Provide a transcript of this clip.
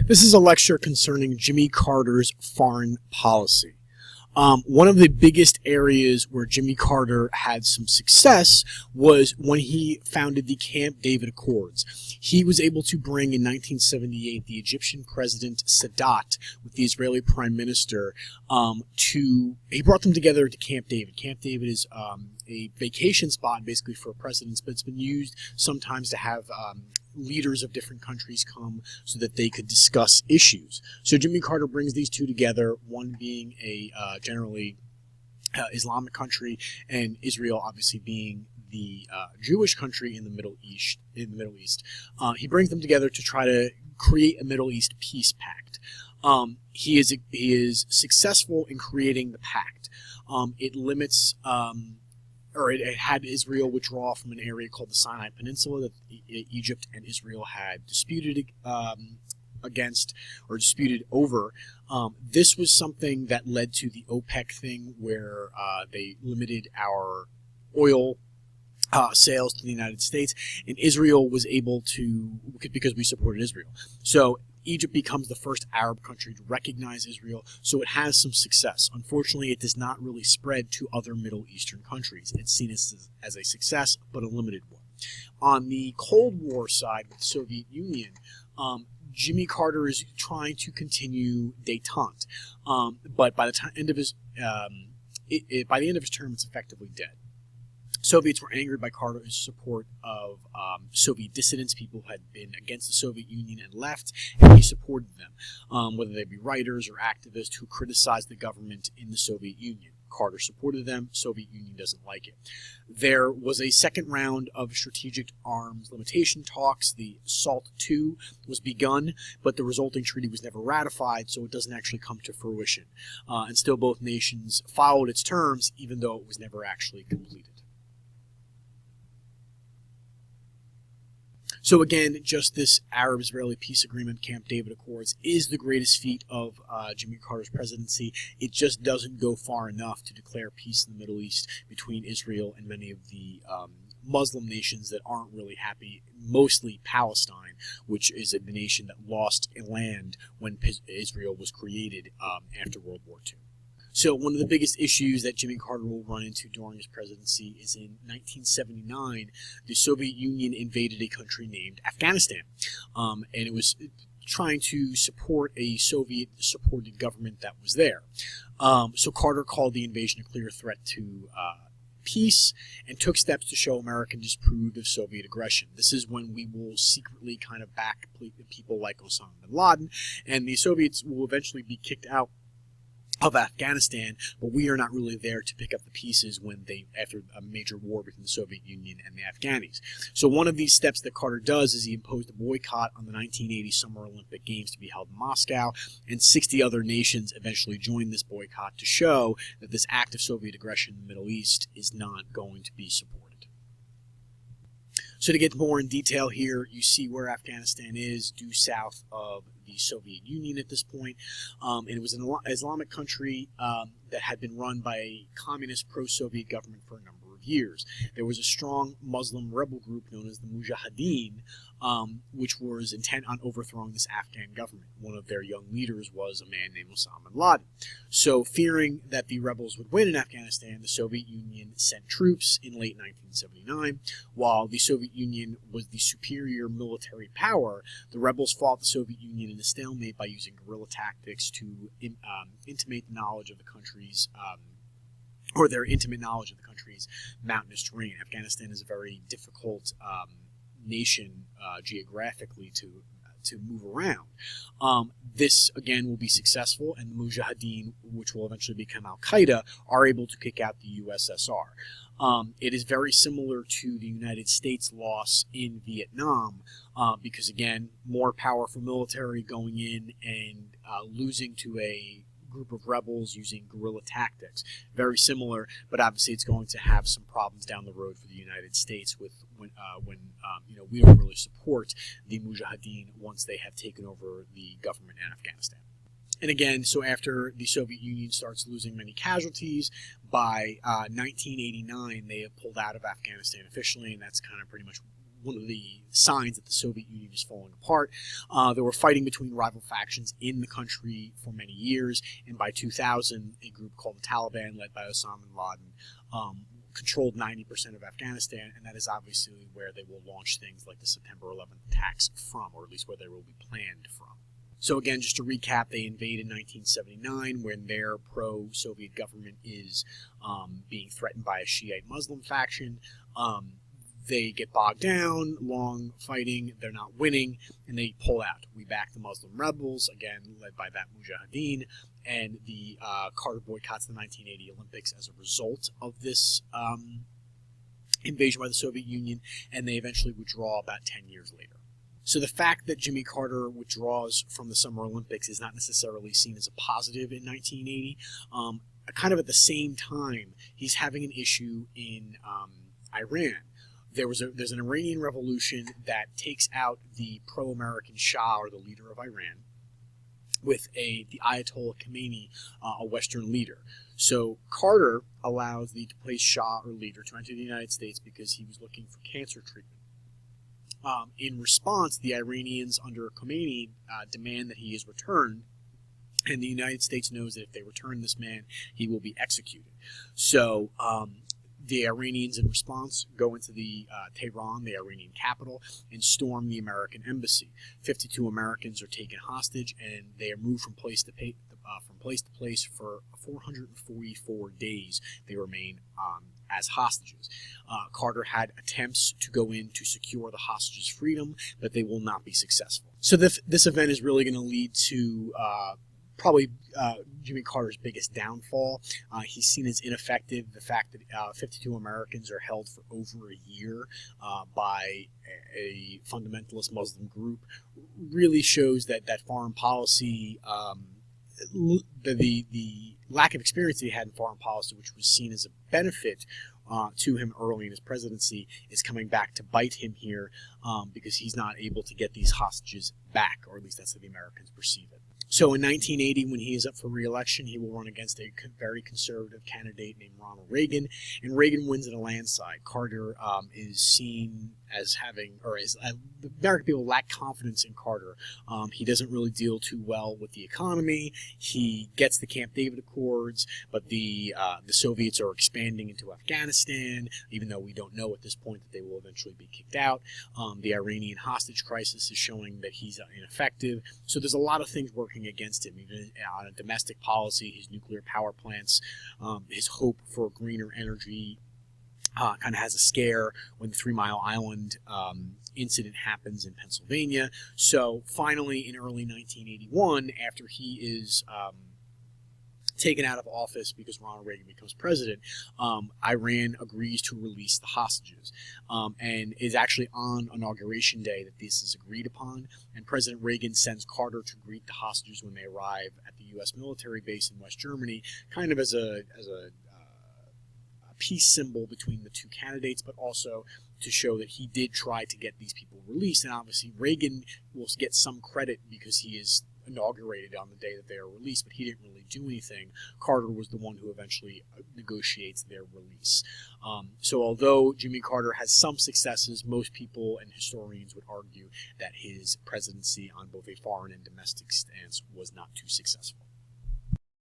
This is a lecture concerning Jimmy Carter's foreign policy. One of the biggest areas where Jimmy Carter had some success was when he founded the Camp David Accords. He was able to bring in 1978 the Egyptian president Sadat with the Israeli prime minister he brought them together to Camp David. Camp David is a vacation spot basically for presidents, but it's been used sometimes to have leaders of different countries come so that they could discuss issues. So Jimmy Carter brings these two together, one being a generally Islamic country, and Israel obviously being the Jewish country in the Middle East. He brings them together to try to create a Middle East peace pact. He is successful in creating the pact. It limits it had Israel withdraw from an area called the Sinai Peninsula that Egypt and Israel had disputed over. This was something that led to the OPEC thing, where they limited our oil sales to the United States, and Israel was able to, because we supported Israel. So Egypt becomes the first Arab country to recognize Israel, so it has some success. Unfortunately, it does not really spread to other Middle Eastern countries. It's seen as a success, but a limited one. On the Cold War side with the Soviet Union, Jimmy Carter is trying to continue détente, but by the end of his term, it's effectively dead. Soviets were angered by Carter's support of Soviet dissidents, people who had been against the Soviet Union and left, and he supported them, whether they be writers or activists who criticized the government in the Soviet Union. Carter supported them. Soviet Union doesn't like it. There was a second round of strategic arms limitation talks. The SALT II was begun, but the resulting treaty was never ratified, so it doesn't actually come to fruition. And still both nations followed its terms, even though it was never actually completed. So again, just this Arab-Israeli peace agreement, Camp David Accords, is the greatest feat of Jimmy Carter's presidency. It just doesn't go far enough to declare peace in the Middle East between Israel and many of the Muslim nations that aren't really happy, mostly Palestine, which is the nation that lost land when Israel was created after World War II. So one of the biggest issues that Jimmy Carter will run into during his presidency is in 1979, the Soviet Union invaded a country named Afghanistan. And it was trying to support a Soviet-supported government that was there. So Carter called the invasion a clear threat to peace and took steps to show America disapproved of Soviet aggression. This is when we will secretly kind of back people like Osama bin Laden, and the Soviets will eventually be kicked out of Afghanistan, but we are not really there to pick up the pieces after a major war between the Soviet Union and the Afghanis. So one of these steps that Carter does is he imposed a boycott on the 1980 Summer Olympic Games to be held in Moscow, and 60 other nations eventually joined this boycott to show that this act of Soviet aggression in the Middle East is not going to be supported. So to get more in detail here, you see where Afghanistan is, due south of the Soviet Union at this point. And it was an Islamic country that had been run by a communist pro-Soviet government for a number of years. There was a strong Muslim rebel group known as the Mujahideen, which was intent on overthrowing this Afghan government. One of their young leaders was a man named Osama bin Laden. So fearing that the rebels would win in Afghanistan, the Soviet Union sent troops in late 1979. While the Soviet Union was the superior military power, the rebels fought the Soviet Union in a stalemate by using guerrilla tactics to intimate the knowledge of the country's their intimate knowledge of the country's mountainous terrain. Afghanistan is a very difficult nation geographically to move around. This again will be successful, and the Mujahideen, which will eventually become Al-Qaeda, are able to kick out the USSR. It is very similar to the United States loss in Vietnam, because again, more powerful military going in and losing to a group of rebels using guerrilla tactics. Very similar, but obviously it's going to have some problems down the road for the United States when we don't really support the Mujahideen once they have taken over the government in Afghanistan. And again, so after the Soviet Union starts losing many casualties, by 1989 they have pulled out of Afghanistan officially, and that's kind of pretty much one of the signs that the Soviet Union is falling apart. There were fighting between rival factions in the country for many years, and by 2000, a group called the Taliban, led by Osama bin Laden, controlled 90% of Afghanistan, and that is obviously where they will launch things like the September 11th attacks from, or at least where they will be planned from. So again, just to recap, they invade in 1979 when their pro-Soviet government is being threatened by a Shiite Muslim faction. They get bogged down, long fighting, they're not winning, and they pull out. We back the Muslim rebels, again, led by that Mujahideen, and the Carter boycotts the 1980 Olympics as a result of this invasion by the Soviet Union, and they eventually withdraw about 10 years later. So the fact that Jimmy Carter withdraws from the Summer Olympics is not necessarily seen as a positive in 1980. Kind of at the same time, he's having an issue in Iran. There's an Iranian revolution that takes out the pro-American Shah, or the leader of Iran, with the Ayatollah Khomeini, a Western leader. So Carter allows the displaced Shah, or leader, to enter the United States because he was looking for cancer treatment. In response, the Iranians under Khomeini demand that he is returned, and the United States knows that if they return this man, he will be executed. So the Iranians, in response, go into the Tehran, the Iranian capital, and storm the American embassy. 52 Americans are taken hostage, and they are moved from place to place for 444 days. They remain as hostages. Carter had attempts to go in to secure the hostages' freedom, but they will not be successful. So this event is really going to lead to probably Jimmy Carter's biggest downfall. He's seen as ineffective. The fact that 52 Americans are held for over a year by a fundamentalist Muslim group really shows that foreign policy, the lack of experience that he had in foreign policy, which was seen as a benefit to him early in his presidency, is coming back to bite him here because he's not able to get these hostages back, or at least that's how the Americans perceive it. So in 1980, when he is up for re-election, he will run against a very conservative candidate named Ronald Reagan, and Reagan wins in a landslide. Carter is seen as having, the American people lack confidence in Carter. He doesn't really deal too well with the economy. He gets the Camp David Accords, but the Soviets are expanding into Afghanistan, even though we don't know at this point that they will eventually be kicked out. The Iranian hostage crisis is showing that he's ineffective. So there's a lot of things working against him, even on a domestic policy, his nuclear power plants, his hope for greener energy kind of has a scare when the 3 Mile Island incident happens in Pennsylvania. So finally, in early 1981, after he is taken out of office because Ronald Reagan becomes president, Iran agrees to release the hostages. And it's actually on Inauguration Day that this is agreed upon, and President Reagan sends Carter to greet the hostages when they arrive at the U.S. military base in West Germany, kind of as a peace symbol between the two candidates, but also to show that he did try to get these people released. And obviously Reagan will get some credit because he is inaugurated on the day that they are released, but he didn't really do anything. Carter was the one who eventually negotiates their release. So although Jimmy Carter has some successes, most people and historians would argue that his presidency on both a foreign and domestic stance was not too successful.